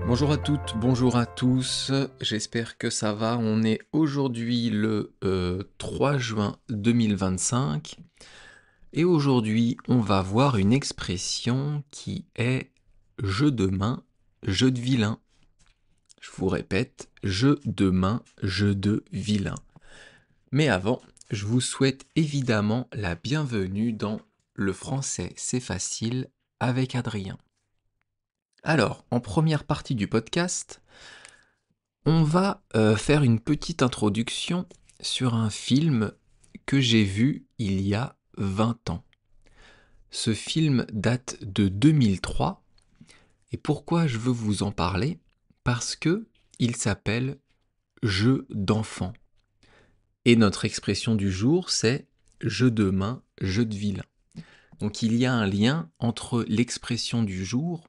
Bonjour à toutes, bonjour à tous, j'espère que ça va. On est aujourd'hui le 3 juin 2025 et aujourd'hui on va voir une expression qui est jeu de main, jeu de vilain. Je vous répète, jeu de main, jeu de vilain. Mais avant, je vous souhaite évidemment la bienvenue dans Le français c'est facile avec Adrien. Alors, en première partie du podcast, on va faire une petite introduction sur un film que j'ai vu il y a 20 ans. Ce film date de 2003 et pourquoi je veux vous en parler? Parce que il s'appelle Jeu d'enfant. Et notre expression du jour, c'est jeu de main, jeu de vilain. Donc il y a un lien entre l'expression du jour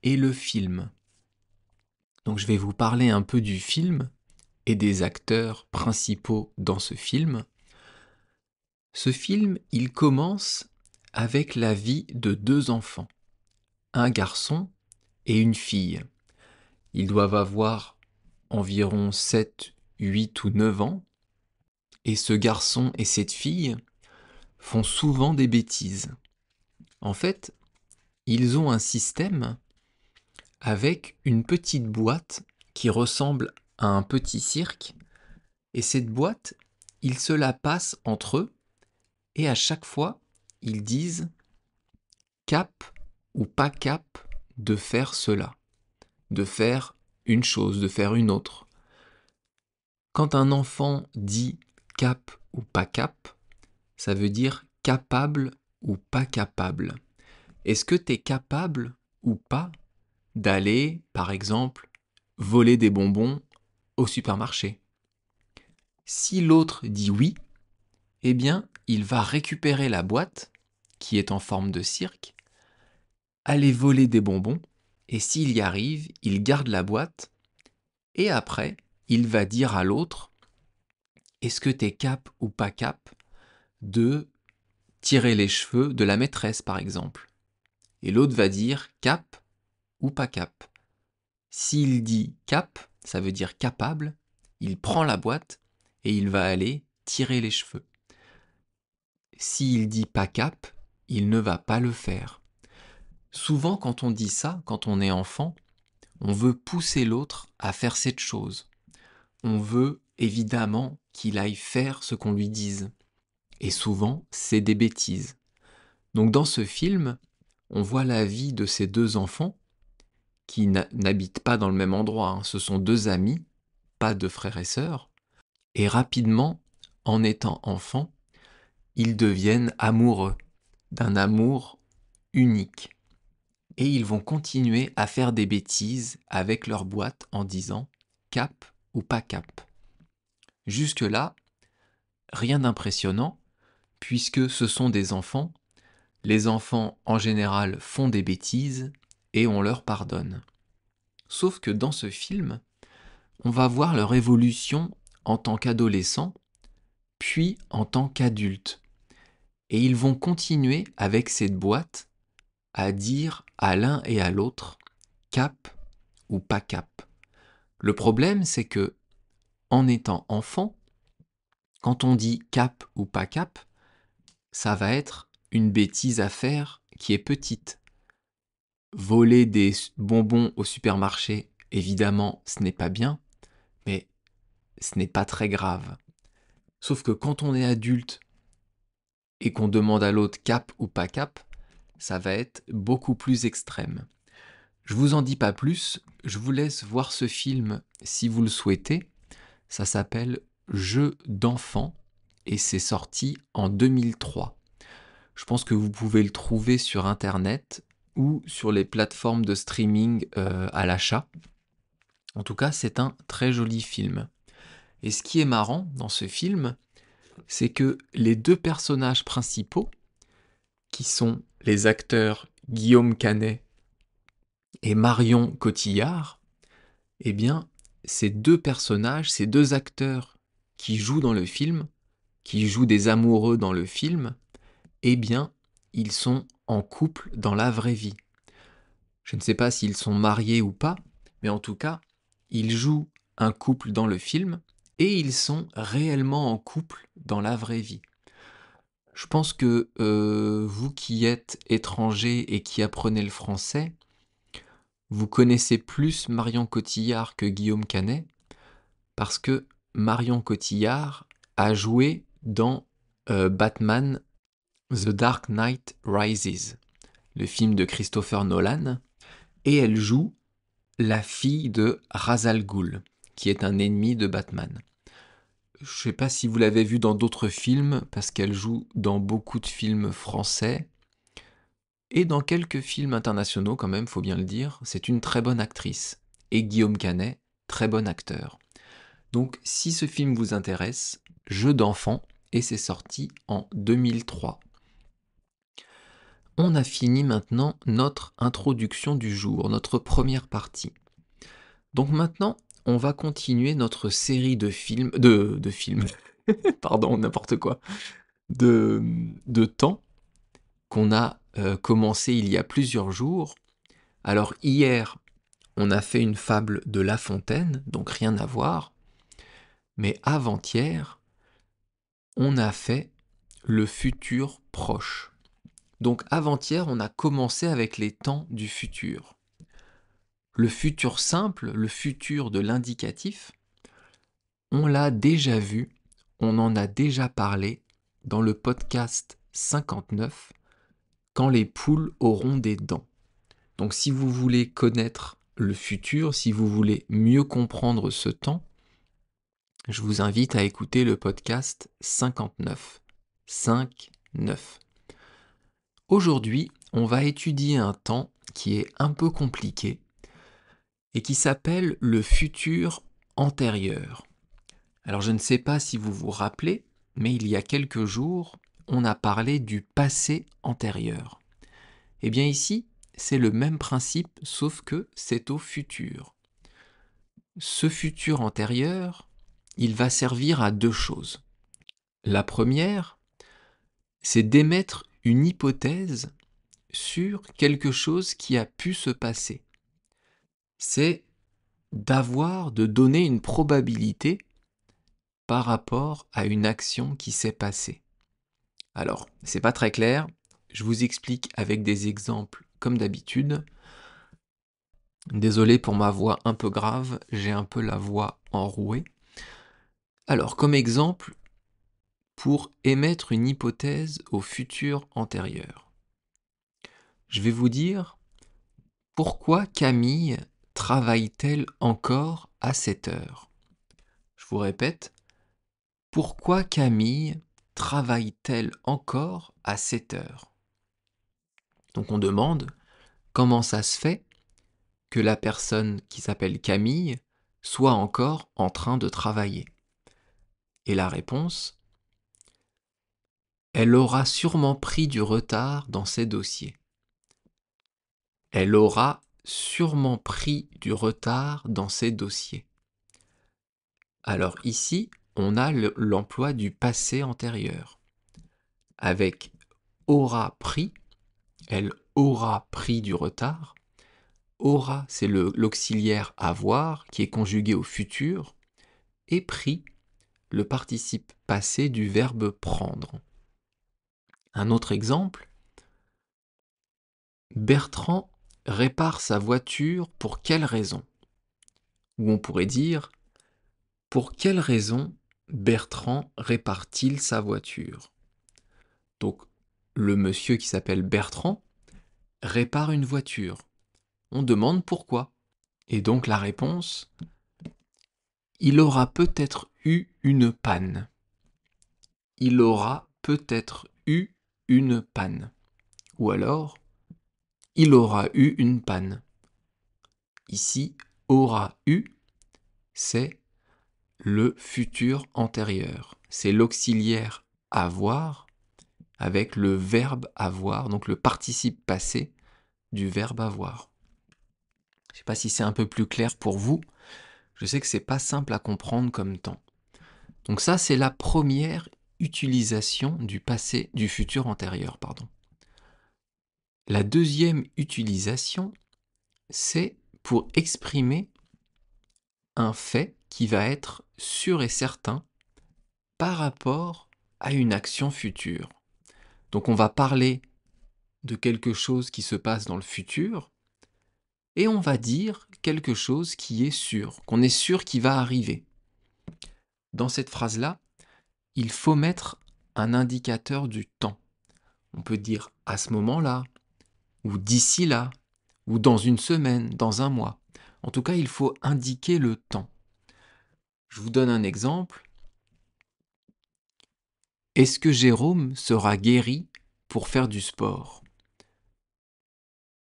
et le film. Donc je vais vous parler un peu du film et des acteurs principaux dans ce film. Ce film, il commence avec la vie de deux enfants, un garçon et une fille. Ils doivent avoir environ 7, 8 ou 9 ans, et ce garçon et cette fille font souvent des bêtises. En fait, ils ont un système avec une petite boîte qui ressemble à un petit cirque, et cette boîte, ils se la passent entre eux, et à chaque fois, ils disent cap ou pas cap de faire cela, de faire une chose, de faire une autre. Quand un enfant dit cap ou pas cap, ça veut dire capable ou pas capable. Est-ce que tu es capable ou pas d'aller, par exemple, voler des bonbons au supermarché? Si l'autre dit oui, eh bien, il va récupérer la boîte, qui est en forme de cirque, aller voler des bonbons, et s'il y arrive, il garde la boîte, et après, il va dire à l'autre, est-ce que t'es cap ou pas cap de tirer les cheveux de la maîtresse, par exemple? Et l'autre va dire cap ou pas cap. S'il dit cap, ça veut dire capable, il prend la boîte et il va aller tirer les cheveux. S'il dit pas cap, il ne va pas le faire. Souvent, quand on dit ça, quand on est enfant, on veut pousser l'autre à faire cette chose. On veut évidemment qu'il aille faire ce qu'on lui dise. Et souvent, c'est des bêtises. Donc dans ce film, on voit la vie de ces deux enfants qui n'habitent pas dans le même endroit. Ce sont deux amis, pas de frères et sœurs. Et rapidement, en étant enfants, ils deviennent amoureux, d'un amour unique. Et ils vont continuer à faire des bêtises avec leur boîte en disant cap ou pas cap. Jusque-là, rien d'impressionnant, puisque ce sont des enfants. Les enfants, en général, font des bêtises et on leur pardonne. Sauf que dans ce film, on va voir leur évolution en tant qu'adolescents, puis en tant qu'adultes. Et ils vont continuer avec cette boîte à dire à l'un et à l'autre cap ou pas cap. Le problème, c'est que, en étant enfant, quand on dit cap ou pas cap, ça va être une bêtise à faire qui est petite. Voler des bonbons au supermarché, évidemment, ce n'est pas bien, mais ce n'est pas très grave. Sauf que quand on est adulte et qu'on demande à l'autre cap ou pas cap, ça va être beaucoup plus extrême. Je vous en dis pas plus, je vous laisse voir ce film si vous le souhaitez. Ça s'appelle Jeu d'enfant et c'est sorti en 2003. Je pense que vous pouvez le trouver sur internet ou sur les plateformes de streaming à l'achat. En tout cas, c'est un très joli film. Et ce qui est marrant dans ce film, c'est que les deux personnages principaux, qui sont les acteurs Guillaume Canet et Marion Cotillard, eh bien, ces deux personnages, ces deux acteurs qui jouent dans le film, qui jouent des amoureux dans le film, eh bien, ils sont en couple dans la vraie vie. Je ne sais pas s'ils sont mariés ou pas, mais en tout cas, ils jouent un couple dans le film et ils sont réellement en couple dans la vraie vie. Je pense que vous qui êtes étranger et qui apprenez le français, vous connaissez plus Marion Cotillard que Guillaume Canet, parce que Marion Cotillard a joué dans Batman The Dark Knight Rises, le film de Christopher Nolan, et elle joue la fille de Ra's al Ghul, qui est un ennemi de Batman. Je ne sais pas si vous l'avez vue dans d'autres films, parce qu'elle joue dans beaucoup de films français, et dans quelques films internationaux quand même, faut bien le dire. C'est une très bonne actrice. Et Guillaume Canet, très bon acteur. Donc si ce film vous intéresse, Jeu d'enfant, et c'est sorti en 2003. On a fini maintenant notre introduction du jour, notre première partie. Donc maintenant, on va continuer notre série de films, de films, pardon, n'importe quoi, de temps qu'on a commencé il y a plusieurs jours. Alors hier, on a fait une fable de La Fontaine, donc rien à voir, mais avant-hier, on a fait le futur proche. Donc avant-hier, on a commencé avec les temps du futur. Le futur simple, le futur de l'indicatif, on l'a déjà vu, on en a déjà parlé dans le podcast 59, quand les poules auront des dents. Donc si vous voulez connaître le futur, si vous voulez mieux comprendre ce temps, je vous invite à écouter le podcast 59. 5-9. Aujourd'hui, on va étudier un temps qui est un peu compliqué et qui s'appelle le futur antérieur. Alors je ne sais pas si vous vous rappelez, mais il y a quelques jours, on a parlé du passé antérieur. Et bien ici, c'est le même principe, sauf que c'est au futur. Ce futur antérieur, il va servir à deux choses. La première, c'est d'émettre une hypothèse sur quelque chose qui a pu se passer. C'est de donner une probabilité par rapport à une action qui s'est passée. Alors, c'est pas très clair, je vous explique avec des exemples comme d'habitude. Désolé pour ma voix un peu grave, j'ai un peu la voix enrouée. Alors, comme exemple, pour émettre une hypothèse au futur antérieur, je vais vous dire pourquoi Camille travaille-t-elle encore à cette heure? Je vous répète, pourquoi Camille travaille-t-elle encore à cette heure? Donc on demande comment ça se fait que la personne qui s'appelle Camille soit encore en train de travailler. Et la réponse, elle aura sûrement pris du retard dans ses dossiers. Elle aura sûrement pris du retard dans ses dossiers. Alors ici, on a l'emploi du passé antérieur. Avec aura pris, elle aura pris du retard. Aura, c'est l'auxiliaire avoir qui est conjugué au futur. Et pris, le participe passé du verbe prendre. Un autre exemple, Bertrand répare sa voiture pour quelle raison? Ou on pourrait dire, pour quelle raison Bertrand répare-t-il sa voiture? Donc, le monsieur qui s'appelle Bertrand répare une voiture. On demande pourquoi. Et donc la réponse, il aura peut-être eu une panne. Il aura peut-être eu une panne. Ou alors, il aura eu une panne. Ici, aura eu, c'est le futur antérieur. C'est l'auxiliaire avoir avec le verbe avoir, donc le participe passé du verbe avoir. Je ne sais pas si c'est un peu plus clair pour vous. Je sais que c'est pas simple à comprendre comme temps. Donc ça, c'est la première utilisation du passé, du futur antérieur, pardon. La deuxième utilisation, c'est pour exprimer un fait qui va être sûr et certain par rapport à une action future. Donc on va parler de quelque chose qui se passe dans le futur et on va dire quelque chose qui est sûr, qu'on est sûr qui va arriver. Dans cette phrase-là, il faut mettre un indicateur du temps. On peut dire à ce moment-là, ou d'ici là, ou dans une semaine, dans un mois. En tout cas, il faut indiquer le temps. Je vous donne un exemple. Est-ce que Jérôme sera guéri pour faire du sport?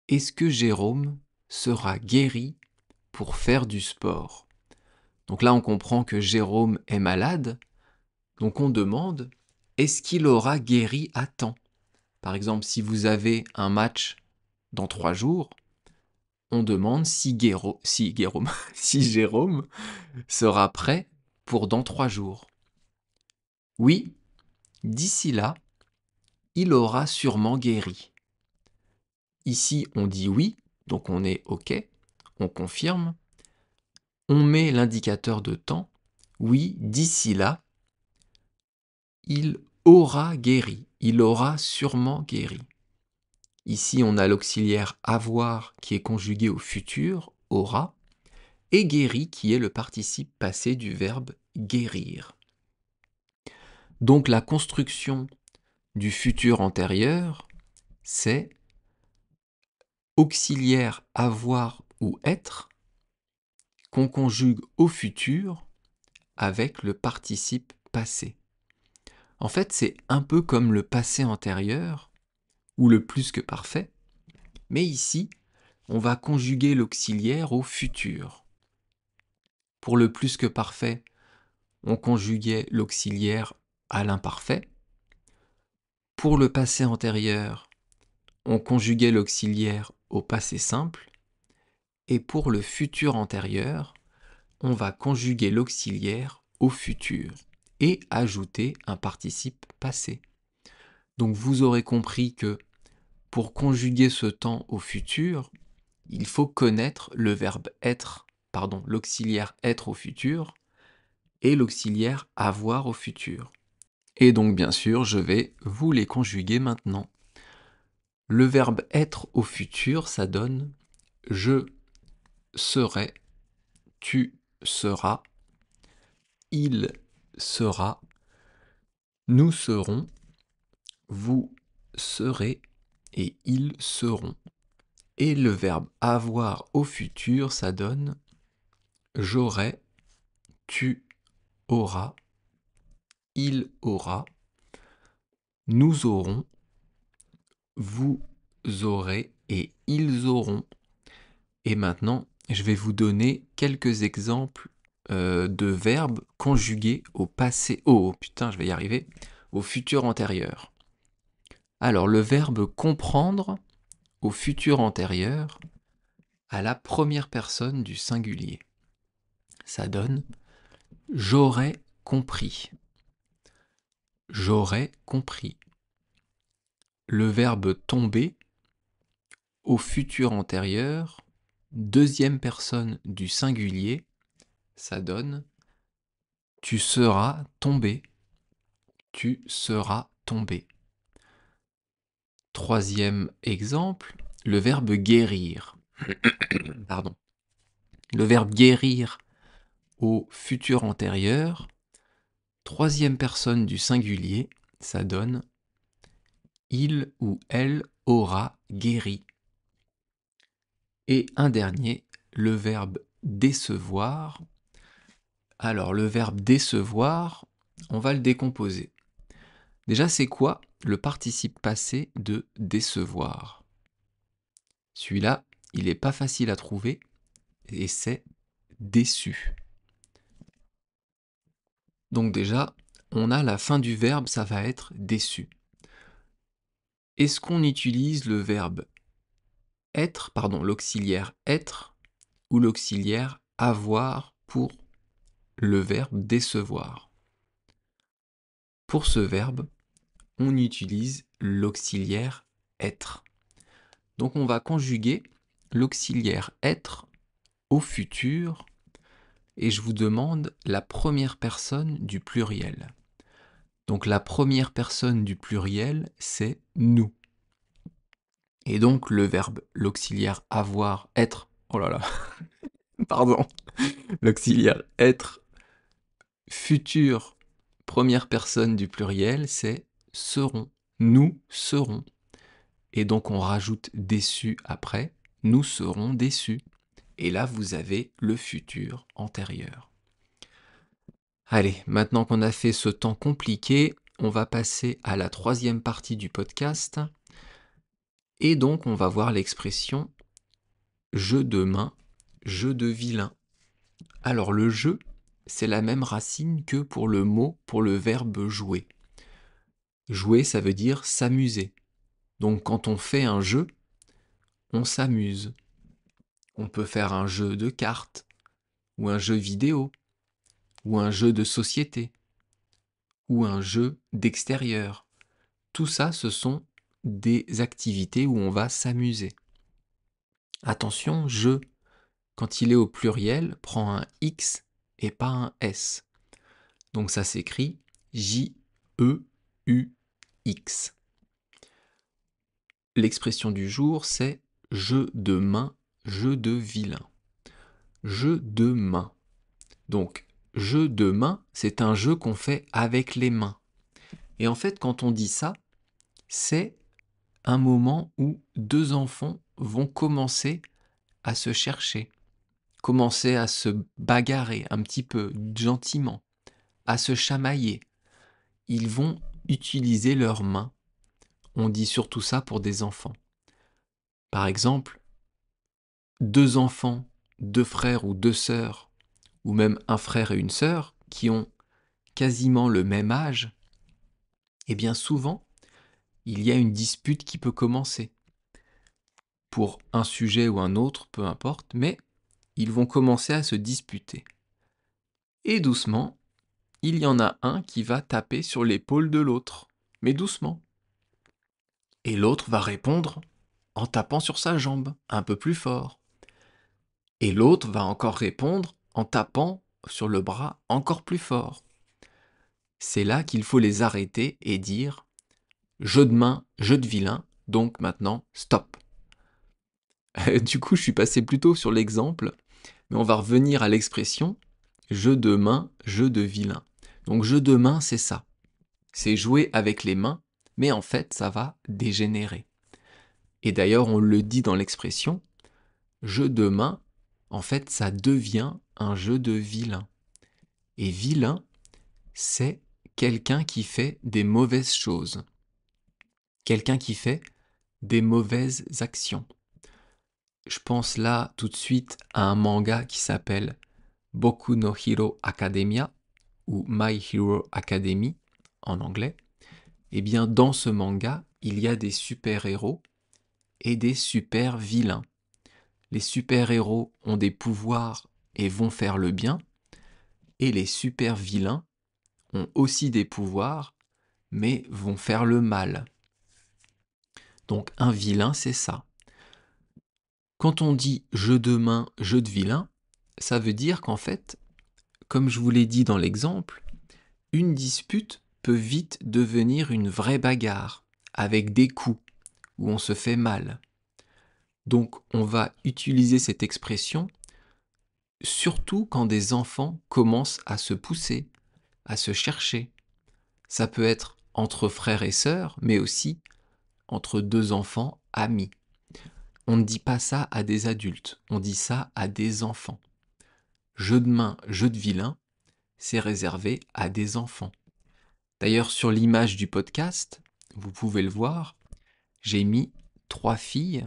Est-ce que Jérôme sera guéri pour faire du sport? Donc là, on comprend que Jérôme est malade, donc on demande, est-ce qu'il aura guéri à temps? Par exemple, si vous avez un match dans 3 jours, on demande si si Jérôme sera prêt pour dans 3 jours. Oui, d'ici là, il aura sûrement guéri. Ici, on dit oui, donc on est OK, on confirme. On met l'indicateur de temps. Oui, d'ici là, il aura guéri. Il aura sûrement guéri. Ici, on a l'auxiliaire avoir qui est conjugué au futur, aura, et guéri qui est le participe passé du verbe guérir. Donc la construction du futur antérieur, c'est auxiliaire avoir ou être qu'on conjugue au futur avec le participe passé. En fait, c'est un peu comme le passé antérieur ou le plus que parfait, mais ici, on va conjuguer l'auxiliaire au futur. Pour le plus que parfait, on conjuguait l'auxiliaire à l'imparfait. Pour le passé antérieur, on conjuguait l'auxiliaire au passé simple. Et pour le futur antérieur, on va conjuguer l'auxiliaire au futur et ajouter un participe passé. Donc vous aurez compris que pour conjuguer ce temps au futur, il faut connaître le verbe être, l'auxiliaire être au futur et l'auxiliaire avoir au futur. Et donc bien sûr, je vais vous les conjuguer maintenant. Le verbe être au futur, ça donne je serai, tu seras, il sera, nous serons, vous serez et ils seront. Et le verbe avoir au futur, ça donne j'aurai, tu auras, il aura, nous aurons, vous aurez et ils auront. Et maintenant, je vais vous donner quelques exemples de verbes conjugués au passé. Oh putain, je vais y arriver. Au futur antérieur. Alors, le verbe comprendre au futur antérieur à la première personne du singulier. Ça donne j'aurais compris. J'aurais compris. Le verbe tomber au futur antérieur, deuxième personne du singulier, ça donne tu seras tombé. Tu seras tombé. Troisième exemple, le verbe guérir. Pardon. Le verbe guérir au futur antérieur, troisième personne du singulier, ça donne il ou elle aura guéri. Et un dernier, le verbe décevoir. Alors, le verbe décevoir, on va le décomposer. Déjà, c'est quoi le participe passé de décevoir? Celui-là, il n'est pas facile à trouver et c'est déçu. Donc déjà, on a la fin du verbe, ça va être déçu. Est-ce qu'on utilise le verbe être, l'auxiliaire être ou l'auxiliaire avoir pour le verbe décevoir? Pour ce verbe, on utilise l'auxiliaire être. Donc on va conjuguer l'auxiliaire être au futur et je vous demande la première personne du pluriel. Donc la première personne du pluriel, c'est nous. Et donc le verbe, l'auxiliaire avoir, être, oh là là, pardon, l'auxiliaire être, futur, première personne du pluriel, c'est seront. Nous serons. Et donc on rajoute déçus après, nous serons déçus. Et là, vous avez le futur antérieur. Allez, maintenant qu'on a fait ce temps compliqué, on va passer à la troisième partie du podcast. Et donc, on va voir l'expression jeu de main, jeu de vilain. Alors, le jeu, c'est la même racine que pour le mot, pour le verbe jouer. Jouer, ça veut dire s'amuser. Donc, quand on fait un jeu, on s'amuse. On peut faire un jeu de cartes, ou un jeu vidéo, ou un jeu de société, ou un jeu d'extérieur. Tout ça, ce sont des activités où on va s'amuser. Attention, jeu, quand il est au pluriel, prend un X et pas un S. Donc ça s'écrit J-E-U-X. L'expression du jour, c'est jeu de main, jeu de vilain. Jeu de main. Donc, jeu de main, c'est un jeu qu'on fait avec les mains. Et en fait, quand on dit ça, c'est un moment où deux enfants vont commencer à se chercher, commencer à se bagarrer un petit peu gentiment, à se chamailler. Ils vont utiliser leurs mains. On dit surtout ça pour des enfants. Par exemple, deux enfants, deux frères ou deux sœurs, ou même un frère et une sœur, qui ont quasiment le même âge, et bien souvent, il y a une dispute qui peut commencer. Pour un sujet ou un autre, peu importe, mais ils vont commencer à se disputer. Et doucement, il y en a un qui va taper sur l'épaule de l'autre, mais doucement. Et l'autre va répondre en tapant sur sa jambe, un peu plus fort. Et l'autre va encore répondre en tapant sur le bras encore plus fort. C'est là qu'il faut les arrêter et dire jeu de main, jeu de vilain, donc maintenant stop. Du coup, je suis passé plutôt sur l'exemple, mais on va revenir à l'expression jeu de main, jeu de vilain. Donc jeu de main, c'est ça. C'est jouer avec les mains, mais en fait, ça va dégénérer. Et d'ailleurs, on le dit dans l'expression, jeu de main, en fait, ça devient un jeu de vilain. Et vilain, c'est quelqu'un qui fait des mauvaises choses. Quelqu'un qui fait des mauvaises actions. Je pense là tout de suite à un manga qui s'appelle Boku no Hero Academia ou My Hero Academy en anglais. Eh bien, dans ce manga, il y a des super-héros et des super-vilains. Les super-héros ont des pouvoirs et vont faire le bien, et les super-vilains ont aussi des pouvoirs, mais vont faire le mal. Donc un vilain, c'est ça. Quand on dit jeu de main, jeu de vilain, ça veut dire qu'en fait, comme je vous l'ai dit dans l'exemple, une dispute peut vite devenir une vraie bagarre, avec des coups, où on se fait mal. Donc on va utiliser cette expression surtout quand des enfants commencent à se pousser, à se chercher. Ça peut être entre frères et sœurs, mais aussi entre deux enfants amis. On ne dit pas ça à des adultes, on dit ça à des enfants. Jeu de main, jeu de vilain, c'est réservé à des enfants. D'ailleurs, sur l'image du podcast, vous pouvez le voir, j'ai mis 3 filles,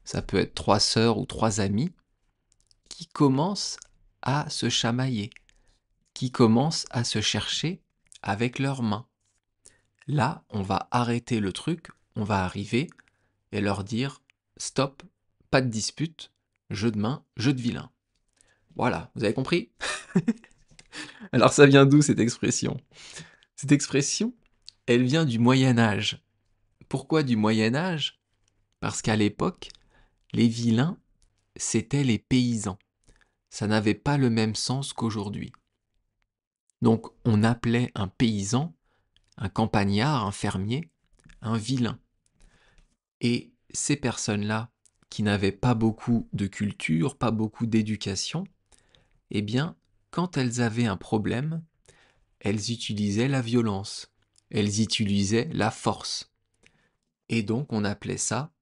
ça peut être 3 sœurs ou 3 amies, qui commencent à se chamailler, qui commencent à se chercher avec leurs mains. Là, on va arrêter le truc, on va arriver et leur dire stop, pas de dispute, jeu de main, jeu de vilain. Voilà, vous avez compris? Alors ça vient d'où cette expression? Cette expression, elle vient du Moyen Âge. Pourquoi du Moyen Âge? Parce qu'à l'époque, les vilains, c'était les paysans. ça n'avait pas le même sens qu'aujourd'hui. Donc on appelait un paysan, un campagnard, un fermier, un vilain. Et ces personnes-là, qui n'avaient pas beaucoup de culture, pas beaucoup d'éducation, eh bien, quand elles avaient un problème, elles utilisaient la violence, elles utilisaient la force. Et donc on appelait ça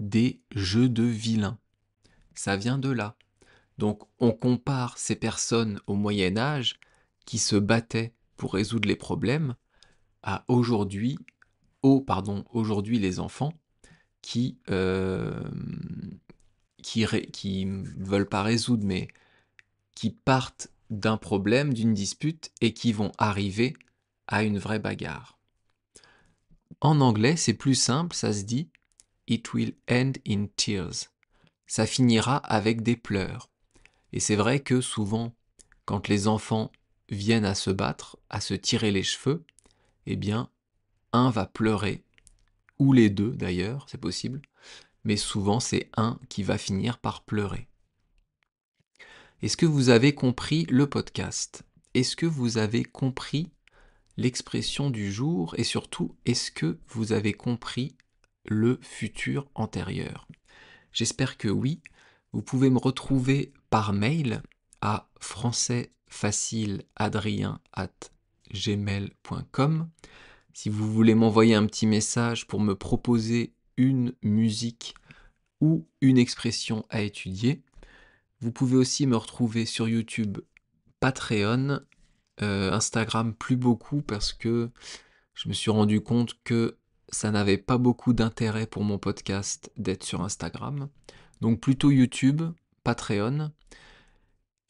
des jeux de vilains. Ça vient de là. Donc on compare ces personnes au Moyen Âge qui se battaient pour résoudre les problèmes à aujourd'hui les enfants qui qui veulent pas résoudre mais qui partent d'un problème, d'une dispute et qui vont arriver à une vraie bagarre. En anglais, c'est plus simple, ça se dit It will end in tears. Ça finira avec des pleurs. Et c'est vrai que souvent, quand les enfants viennent à se battre, à se tirer les cheveux, eh bien, un va pleurer, ou les deux d'ailleurs, c'est possible, mais souvent c'est un qui va finir par pleurer. Est-ce que vous avez compris le podcast? Est-ce que vous avez compris l'expression du jour? Et surtout, est-ce que vous avez compris le futur antérieur? J'espère que oui. Vous pouvez me retrouver par mail à françaisfacileadrien@gmail.com. Si vous voulez m'envoyer un petit message pour me proposer une musique ou une expression à étudier, vous pouvez aussi me retrouver sur YouTube, Patreon, Instagram plus beaucoup parce que je me suis rendu compte que ça n'avait pas beaucoup d'intérêt pour mon podcast d'être sur Instagram. Donc plutôt YouTube, Patreon.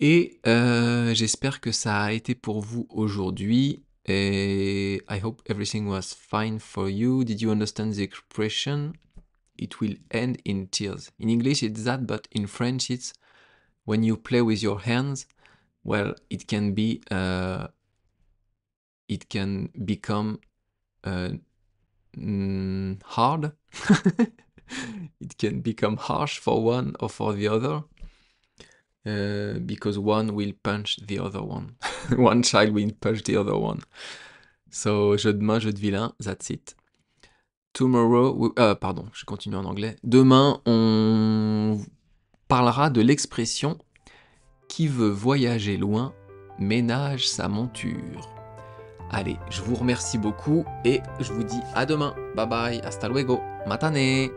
Et j'espère que ça a été pour vous aujourd'hui. Et I hope everything was fine for you. Did you understand the expression? It will end in tears. In English it's that, but in French it's when you play with your hands, well, it can become hard. It can become harsh for one or for the other. Because one will punch the other one. One child will punch the other one. So, jeu de main, jeu de vilain, that's it. Tomorrow, pardon, je continue en anglais. Demain, on parlera de l'expression qui veut voyager loin ménage sa monture. Allez, je vous remercie beaucoup et je vous dis à demain. Bye bye, hasta luego, matane.